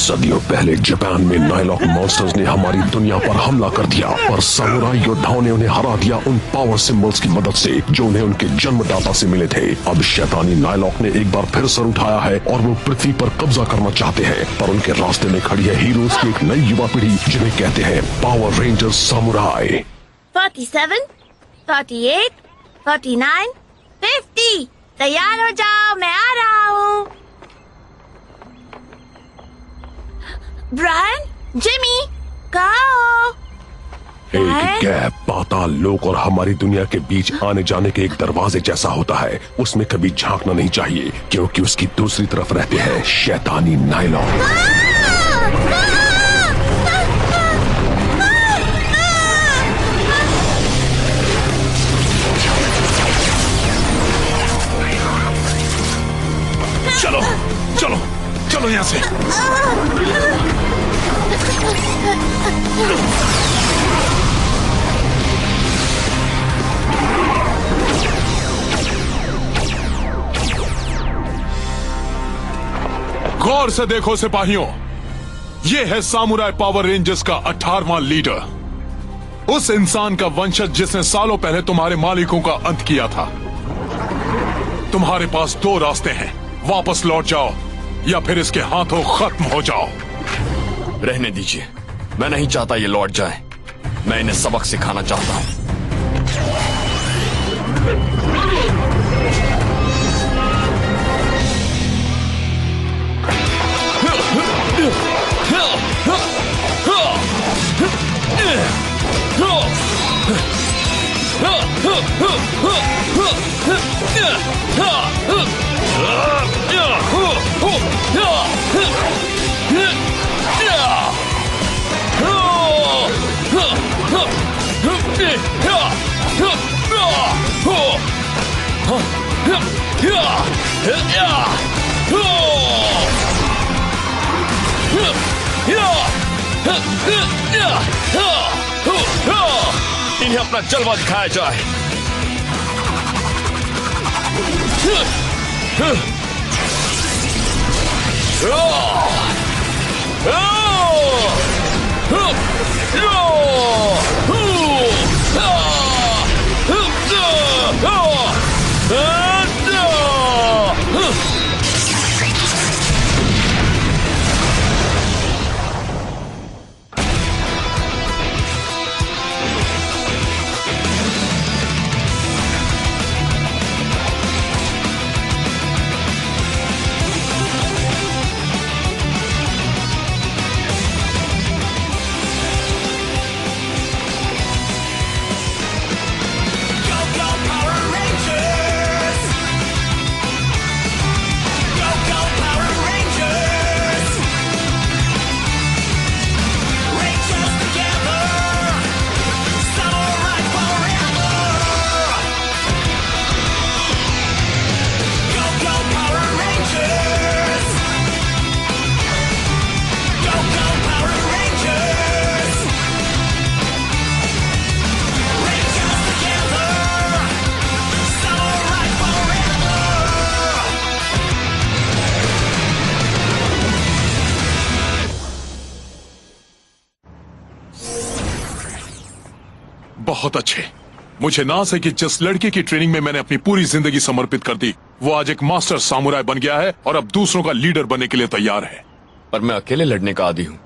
सदियों पहले जापान में नाइलॉक मॉन्स्टर्स ने हमारी दुनिया पर हमला कर दिया और सामुराई योद्धाओं ने उन्हें हरा दिया उन पावर सिंबल्स की मदद से जो उन्हें उनके जन्मदाता से मिले थे। अब शैतानी नाइलॉक ने एक बार फिर सर उठाया है और वो पृथ्वी पर कब्जा करना चाहते हैं, पर उनके रास्ते में खड़ी है हीरोज की एक नई युवा पीढ़ी जिन्हें कहते हैं पावर रेंजर्स सामुराई। 47, 48, 49, 50। तैयार हो जाओ, मैं आ रहा हूँ। ब्रायन, जिमी, कहाँ हो? एक गैप पाताल लोक और हमारी दुनिया के बीच आने जाने के एक दरवाजे जैसा होता है, उसमें कभी झांकना नहीं चाहिए क्योंकि उसकी दूसरी तरफ रहते हैं शैतानी नाइलॉक। चलो चलो चलो यहाँ से। गौर से देखो सिपाहियों, ये है सामुराई पावर रेंजर्स का 18वां लीडर, उस इंसान का वंशज जिसने सालों पहले तुम्हारे मालिकों का अंत किया था। तुम्हारे पास दो रास्ते हैं, वापस लौट जाओ या फिर इसके हाथों खत्म हो जाओ। रहने दीजिए, मैं नहीं चाहता ये लौट जाए। मैं इन्हें सबक सिखाना चाहता हूँ। इन्हें अपना जलवा दिखाया जाए। बहुत अच्छे। मुझे नाज है कि जिस लड़के की ट्रेनिंग में मैंने अपनी पूरी जिंदगी समर्पित कर दी, वो आज एक मास्टर सामुराई बन गया है और अब दूसरों का लीडर बनने के लिए तैयार है। पर मैं अकेले लड़ने का आदी हूँ,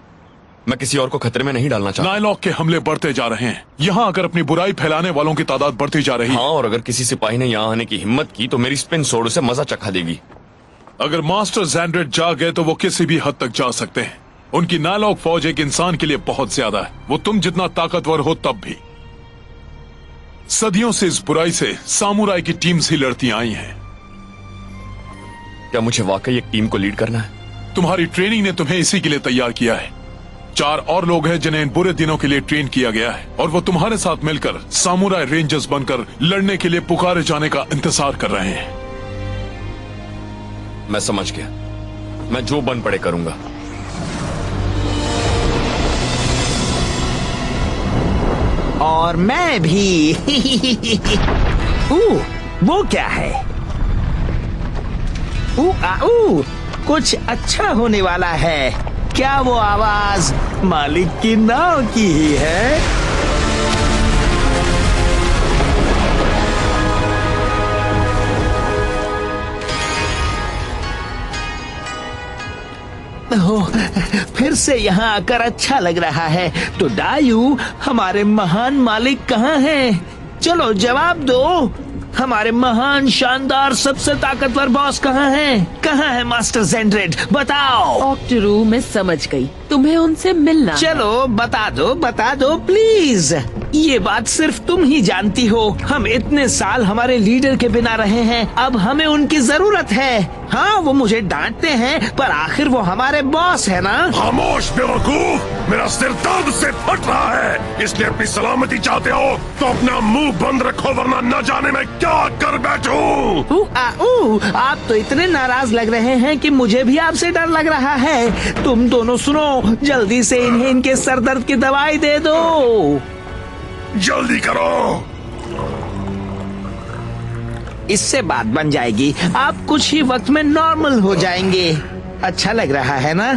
मैं किसी और को खतरे में नहीं डालना चाहता। नाइलॉक के हमले बढ़ते जा रहे हैं। यहाँ अगर अपनी बुराई फैलाने वालों की तादाद बढ़ती जा रही है। हाँ, और अगर किसी सिपाही ने यहाँ आने की हिम्मत की तो मेरी स्पिन सोड उसे मजा चखा देगी। अगर मास्टर ज़ैंड्रेड जा गए तो वो किसी भी हद तक जा सकते हैं। उनकी नाइलॉक फौज एक इंसान के लिए बहुत ज्यादा है, वो तुम जितना ताकतवर हो तब भी। सदियों से इस बुराई से सामुराई की टीम्स ही लड़ती आई हैं। क्या मुझे वाकई एक टीम को लीड करना है? तुम्हारी ट्रेनिंग ने तुम्हें इसी के लिए तैयार किया है। 4 और लोग हैं जिन्हें इन बुरे दिनों के लिए ट्रेन किया गया है और वो तुम्हारे साथ मिलकर सामुराई रेंजर्स बनकर लड़ने के लिए पुकारे जाने का इंतजार कर रहे हैं। मैं समझ गया, मैं जो बन पड़े करूंगा। और मैं भी। वो क्या है? कुछ अच्छा होने वाला है। क्या वो आवाज मालिक की नाव की ही है? ओह, फिर से यहाँ आकर अच्छा लग रहा है। तो डायू, हमारे महान मालिक कहाँ हैं? चलो जवाब दो। हमारे महान, शानदार, सबसे ताकतवर बॉस कहाँ हैं? कहाँ है मास्टर ज़ेंड्रेड? बताओ। ऑक्टरू, मैं समझ गई, तुम्हें उनसे मिलना है। चलो बता दो प्लीज। ये बात सिर्फ तुम ही जानती हो। हम इतने साल हमारे लीडर के बिना रहे हैं, अब हमें उनकी जरूरत है। हाँ, वो मुझे डांटते हैं, पर आखिर वो हमारे बॉस है ना। खामोश बेवकूफ, मेरा सिर दर्द से फट रहा है, इसलिए अपनी सलामती चाहते हो तो अपना मुंह बंद रखो, वरना न जाने मैं क्या कर बैठूं। आप तो इतने नाराज लग रहे हैं कि मुझे भी आपसे डर लग रहा है। तुम दोनों सुनो, जल्दी से इन्हें इनके सर दर्द की दवाई दे दो। जल्दी करो। इससे बात बन जाएगी, आप कुछ ही वक्त में नॉर्मल हो जाएंगे। अच्छा लग रहा है ना?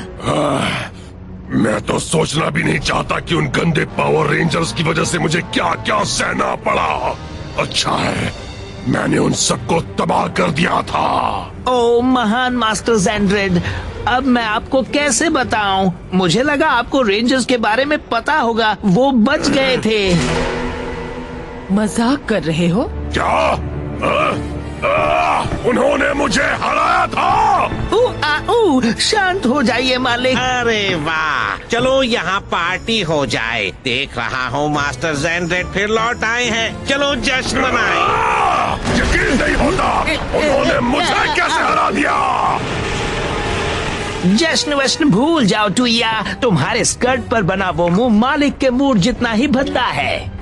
मैं तो सोचना भी नहीं चाहता कि उन गंदे पावर रेंजर्स की वजह से मुझे क्या क्या सहना पड़ा। अच्छा है, मैंने उन सबको तबाह कर दिया था। ओ महान मास्टर ज़ेंड्रेड, अब मैं आपको कैसे बताऊं? मुझे लगा आपको रेंजर्स के बारे में पता होगा, वो बच गए थे। मजाक कर रहे हो? क्या? उन्होंने मुझे हराया था। शांत हो जाइए मालिक। अरे वाह, चलो यहाँ पार्टी हो जाए। देख रहा हूँ मास्टर ज़ेंड्रेड फिर लौट आए हैं। चलो जश्न मनाएं। यकीन नहीं होता, उन्होंने मुझे कैसे हरा दिया। जश्न वश्न भूल जाओ टुइया, तुम्हारे स्कर्ट पर बना वो मुंह मालिक के मुंह जितना ही भद्दा है।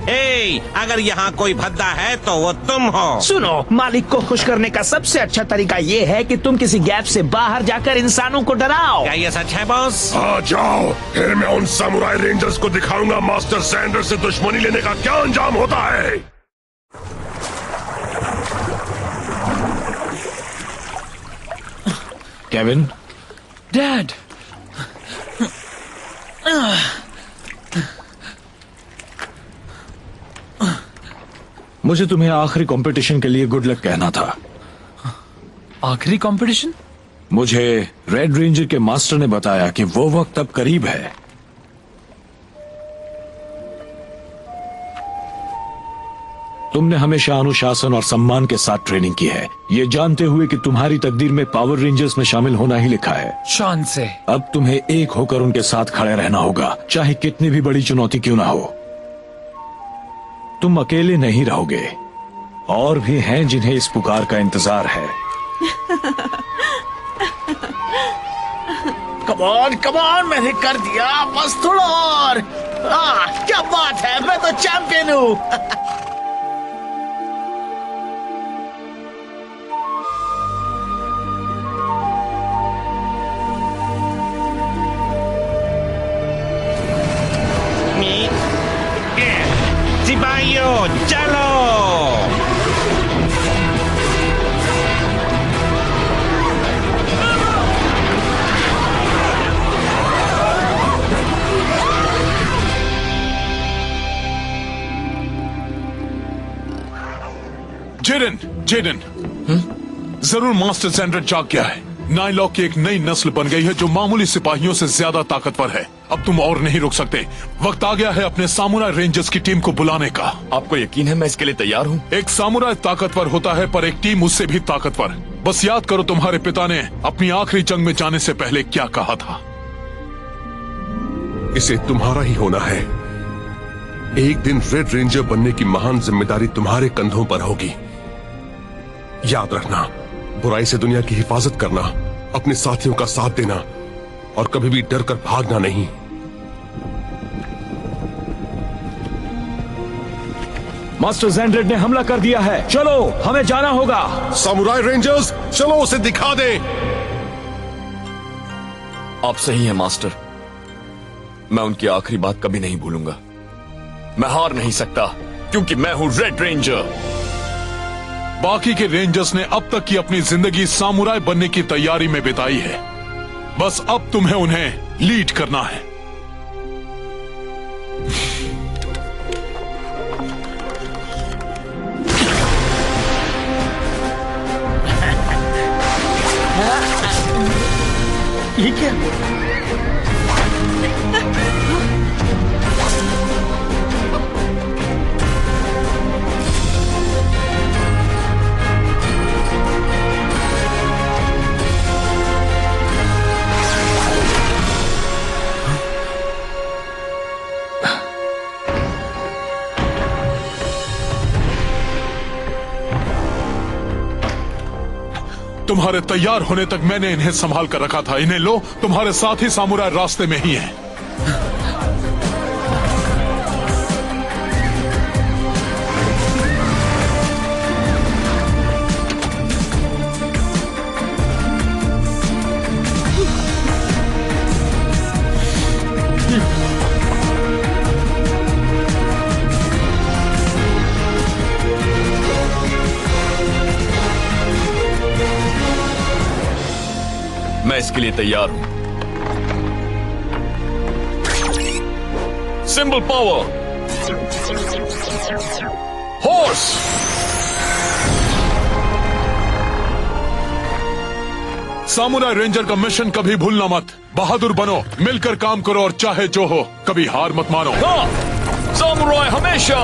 अगर यहाँ कोई भद्दा है तो वो तुम हो। सुनो, मालिक को खुश करने का सबसे अच्छा तरीका ये है कि तुम किसी गैप से बाहर जाकर इंसानों को डराओ। क्या ये सच है बॉस? आ जाओ, फिर मैं उन सामुराई रेंजर्स को दिखाऊंगा मास्टर ज़ेंड्रेड से दुश्मनी लेने का क्या अंजाम होता है। केविन, डैड, मुझे तुम्हें आखिरी कंपटीशन के लिए गुड लक कहना था। आखिरी कंपटीशन? मुझे रेड रेंजर के मास्टर ने बताया कि वो वक्त अब करीब है। तुमने हमेशा अनुशासन और सम्मान के साथ ट्रेनिंग की है, ये जानते हुए कि तुम्हारी तकदीर में पावर रेंजर्स में शामिल होना ही लिखा है। शान से। अब तुम्हें एक होकर उनके साथ खड़े रहना होगा, चाहे कितनी भी बड़ी चुनौती क्यों ना हो। तुम अकेले नहीं रहोगे, और भी हैं जिन्हें इस पुकार का इंतजार है। कमॉन, मैंने कर दिया, बस थोड़ा और। क्या बात है, मैं तो चैंपियन हूँ। सिपाहियों चलो। जेडन, जरूर मास्टर ज़ेंड्रेड जाग गया है। नाइलॉक की एक नई नस्ल बन गई है जो मामूली सिपाहियों से ज्यादा ताकतवर है। अब तुम और नहीं रुक सकते, वक्त आ गया है अपने सामुराई रेंजर्स की टीम को बुलाने का। आपको यकीन है मैं इसके लिए तैयार हूँ? एक सामुराई ताकतवर होता है, पर एक टीम उससे भी ताकतवर। बस याद करो तुम्हारे पिता ने अपनी आखिरी जंग में जाने से पहले क्या कहा था। इसे तुम्हारा ही होना है। एक दिन रेड रेंजर बनने की महान जिम्मेदारी तुम्हारे कंधों पर होगी। याद रखना, बुराई से दुनिया की हिफाजत करना, अपने साथियों का साथ देना और कभी भी डर कर भागना नहीं। मास्टर ज़ेंड्रेड ने हमला कर दिया है, चलो हमें जाना होगा। सामुराई रेंजर्स, चलो उसे दिखा दे। आप सही हैं मास्टर, मैं उनकी आखिरी बात कभी नहीं भूलूंगा। मैं हार नहीं सकता क्योंकि मैं हूं रेड रेंजर। बाकी के रेंजर्स ने अब तक की अपनी जिंदगी सामुराई बनने की तैयारी में बिताई है, बस अब तुम्हें उन्हें लीड करना है। ये क्या? तुम्हारे तैयार होने तक मैंने इन्हें संभाल कर रखा था। इन्हें लो, तुम्हारे साथी सामुराई रास्ते में ही हैं। मैं इसके लिए तैयार हूं। Symbol power, horse. Samurai ranger का मिशन कभी भूलना मत। बहादुर बनो, मिलकर काम करो और चाहे जो हो कभी हार मत मानो। सामुराई हमेशा।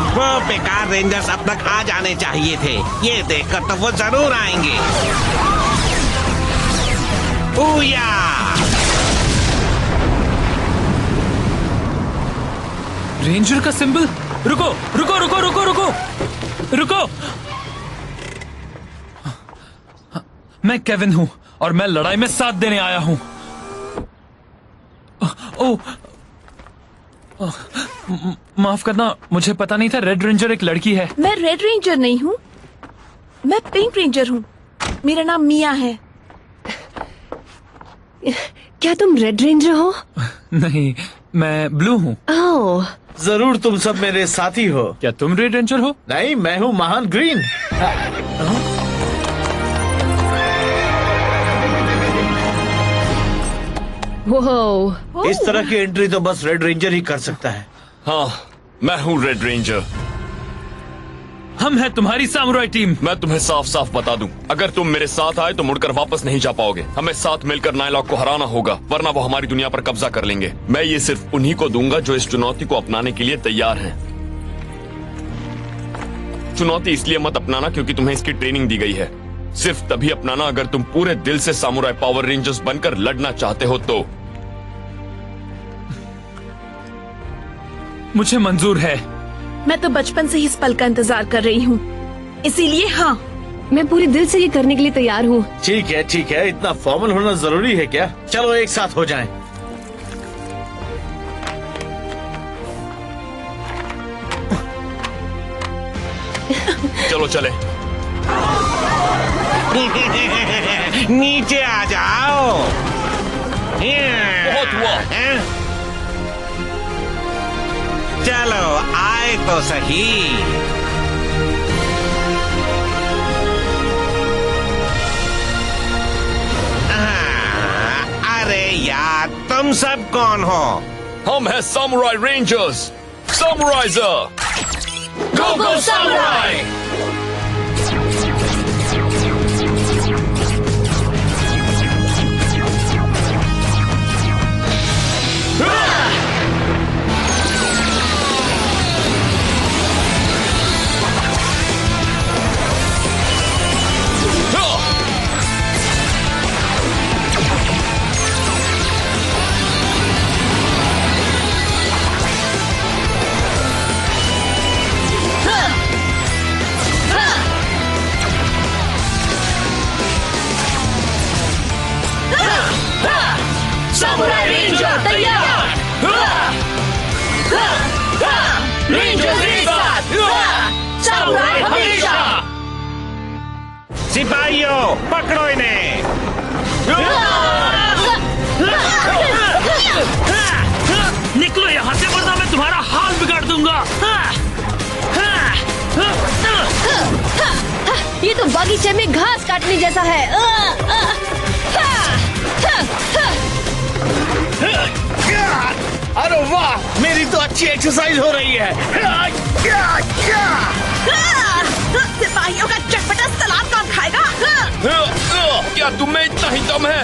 वो बेकार रेंजर्स अब तक आ जाने चाहिए थे। ये देखकर तो वो जरूर आएंगे। ऊया! रेंजर का सिंबल। रुको रुको रुको रुको रुको रुको। मैं केविन हूं और मैं लड़ाई में साथ देने आया हूं। माफ करना, मुझे पता नहीं था रेड रेंजर एक लड़की है। मैं रेड रेंजर नहीं हूँ, मैं पिंक रेंजर हूँ। मेरा नाम मिया है। क्या तुम रेड रेंजर हो? नहीं, मैं ब्लू हूँ। ओह, जरूर तुम सब मेरे साथी हो। क्या तुम रेड रेंजर हो? नहीं, मैं हूँ महान ग्रीन। वो इस तरह की एंट्री तो बस रेड रेंजर ही कर सकता है। हाँ, मैं हूँ रेड रेंजर। हम हैं तुम्हारी सामुराई टीम। मैं तुम्हें साफ साफ बता दूं, अगर तुम मेरे साथ आए तो मुड़कर वापस नहीं जा पाओगे। हमें साथ मिलकर नायलॉक को हराना होगा, वरना वो हमारी दुनिया पर कब्जा कर लेंगे। मैं ये सिर्फ उन्हीं को दूंगा जो इस चुनौती को अपनाने के लिए तैयार हैं। चुनौती इसलिए मत अपनाना क्योंकि तुम्हें इसकी ट्रेनिंग दी गई है। सिर्फ तभी अपनाना अगर तुम पूरे दिल से सामुराई पावर रेंजर्स बनकर लड़ना चाहते हो तो। मुझे मंजूर है। मैं तो बचपन से ही इस पल का इंतजार कर रही हूँ, इसीलिए हाँ, मैं पूरे दिल से ये करने के लिए तैयार हूँ। ठीक है, इतना फॉर्मल होना जरूरी है क्या? चलो एक साथ हो जाएं। चलो चले। नीचे आ जाओ। बहुत हुआ। चलो आए तो सही। अरे यार, तुम सब कौन हो? हम हैं सामुराई रेंजर्स। सामुराइजर, गो गो सामुराई। सामुराई रेंजर तैयार। रेंजर्स के साथ सामुराई हमेशा। सिपाहियों, पकड़ो इन्हें। निकलो यहाँ से वरना मैं तुम्हारा हाल बिगाड़ दूंगा। ये तो बगीचे में घास काटने जैसा है। अरे वाह, मेरी तो अच्छी एक्सरसाइज हो रही है। सिपाहियों का चटपटा सलाद कौन खाएगा? क्या तुम में इतना ही दम है?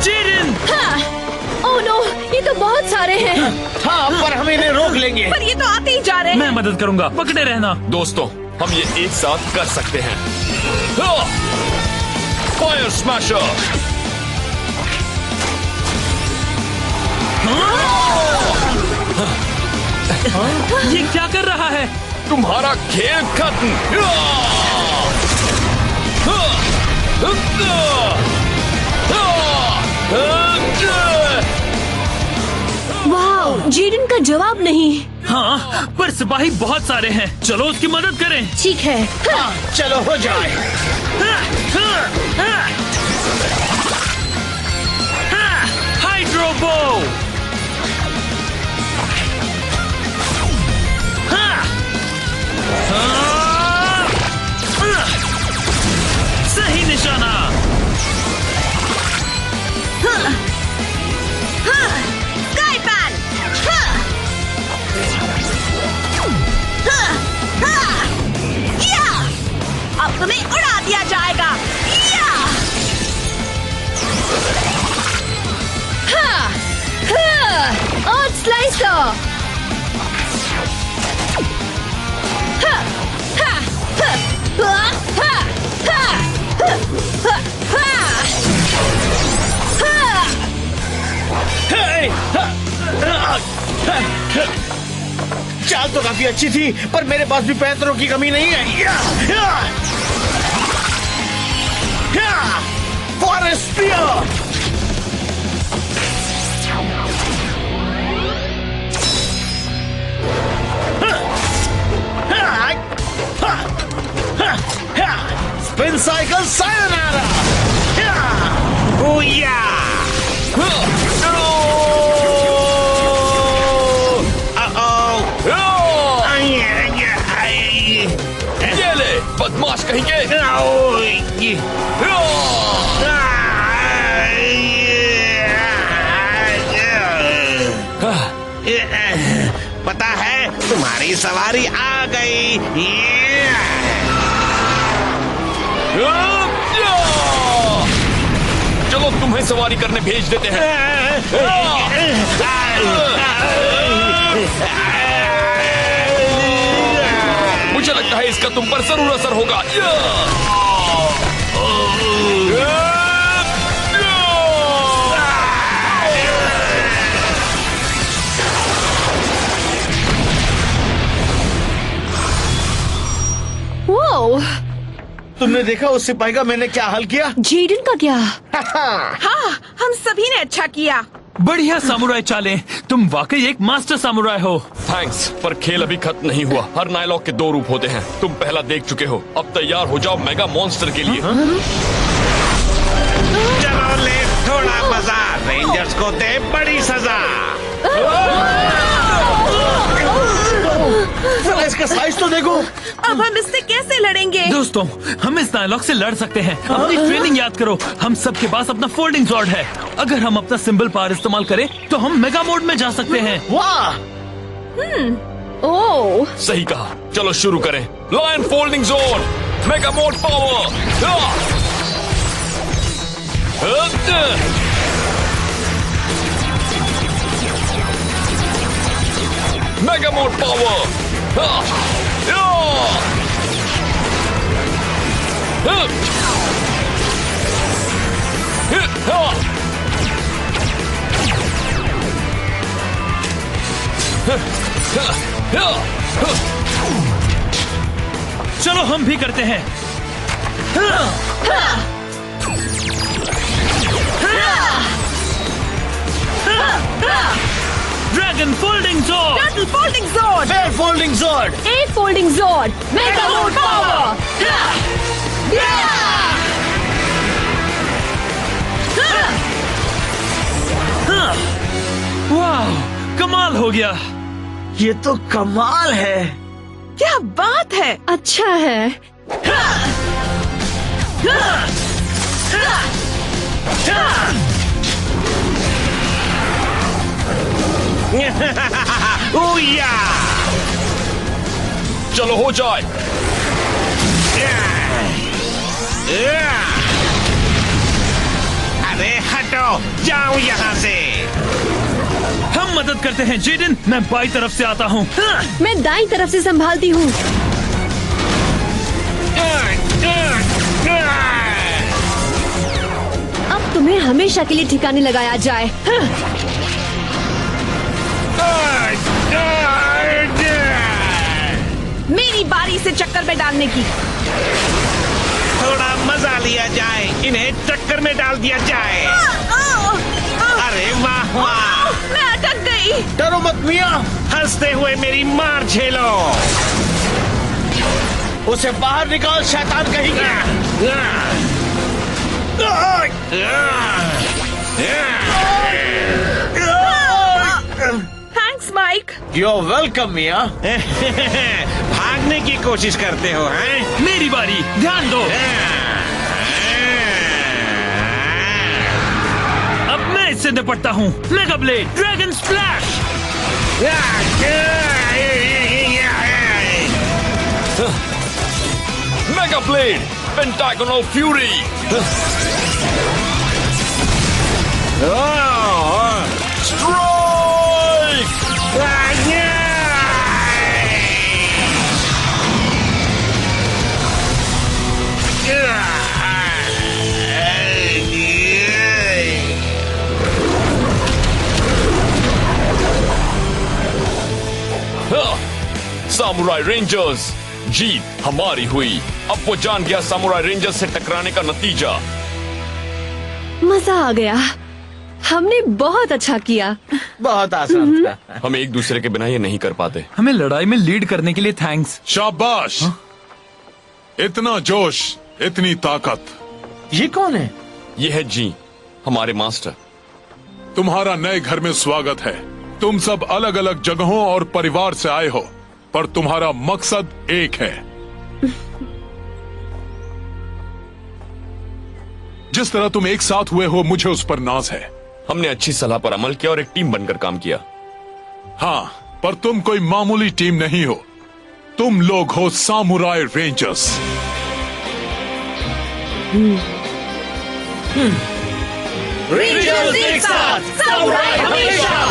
जेडन! ओह नो, ये तो बहुत सारे हैं। हाँ, पर हम इन्हें रोक लेंगे। पर ये तो आते ही जा रहे हैं। मैं मदद करूंगा, पकड़े रहना। दोस्तों, हम ये एक साथ कर सकते हैं। Fire smasher! ये क्या कर रहा है? तुम्हारा खेल खत्म। वाह, जेडन का जवाब नहीं। हाँ, पर सिपाही बहुत सारे हैं। चलो उसकी मदद करें। ठीक है। चलो हो जाए। हाइड्रोबो! सही निशाना। स्काईपैन! अब तुम्हें उड़ा दिया जाएगा। और स्लाइसर! चाल तो काफी अच्छी थी, पर मेरे पास भी पैंतरों की कमी नहीं है। Forest spear! Spin cycle sayonara! ये ले, बदमाश कहीं के! पता है, तुम्हारी सवारी आ गई। चलो तुम्हें सवारी करने भेज देते हैं। मुझे लगता है इसका तुम पर जरूर असर होगा। वो तुमने देखा उस सिपाही का मैंने क्या हाल किया? जेडन का क्या? हाँ, हम सभी ने अच्छा किया। बढ़िया सामुराई चालें। तुम वाकई एक मास्टर सामुराई हो। थैंक्स, पर खेल अभी खत्म नहीं हुआ। हर नायलॉक के 2 रूप होते हैं। तुम पहला देख चुके हो। अब तैयार हो जाओ मेगा मॉन्स्टर के लिए। चलो ले थोड़ा मजा, रेंजर्स को दे बड़ी सजा। इसका साइज तो देखो। अब हम इससे कैसे लड़ेंगे? दोस्तों, हम इस नायलॉक से लड़ सकते हैं। अपनी ट्रेनिंग याद करो। हम सबके पास अपना फोल्डिंग स्वॉर्ड है। अगर हम अपना सिंबल पावर इस्तेमाल करें तो हम मेगा मोड में जा सकते हैं। वाह! ओह, सही कहा। चलो शुरू करें। Lion folding zone, mega mode power. Mega mode power. चलो हम भी करते हैं। Dragon folding zone, turtle folding zone, bear folding zone, a folding zone, mega mode power. वाह, कमाल हो गया। ये तो कमाल है। क्या बात है। अच्छा है। ओया! चलो हो जाए। अरे हटो, जाओ यहाँ से। हम मदद करते हैं जेडन, मैं बाई तरफ से आता हूँ। मैं दाई तरफ से संभालती हूँ। अब तुम्हें हमेशा के लिए ठिकाने लगाया जाए। मेरी बारी से चक्कर में डालने की। थोड़ा मजा लिया जाए, इन्हें चक्कर में डाल दिया जाए। अरे वाह वाह, मैं अटक गई। डरो मत मिया, हंसते हुए मेरी मार झेलो। उसे बाहर निकाल शैतान कहीं। Thanks Mike. You're welcome मिया। भागने की कोशिश करते हो हैं? मेरी बारी, ध्यान दो। अब मैं इससे निपटता हूँ। Mega blade, dragon splash. Mega blade, pentagonal fury. Samurai rangers, जीत हमारी हुई। अब वो जान गया सामुराई रेंजर्स से टकराने का नतीजा। मजा आ गया। हमने बहुत अच्छा किया। बहुत आसान था। हम एक दूसरे के बिना ये नहीं कर पाते। हमें लड़ाई में लीड करने के लिए थैंक्स। शाबाश। इतना जोश, इतनी ताकत। ये कौन है? ये है जी, हमारे मास्टर। तुम्हारा नए घर में स्वागत है। तुम सब अलग अलग जगहों और परिवार से आए हो, पर तुम्हारा मकसद एक है। जिस तरह तुम एक साथ हुए हो, मुझे उस पर नाज है। हमने अच्छी सलाह पर अमल किया और एक टीम बनकर काम किया। हाँ, पर तुम कोई मामूली टीम नहीं हो। तुम लोग हो सामुराई रेंजर्स। रेंजर्स एक साथ, सामुराई हमेशा।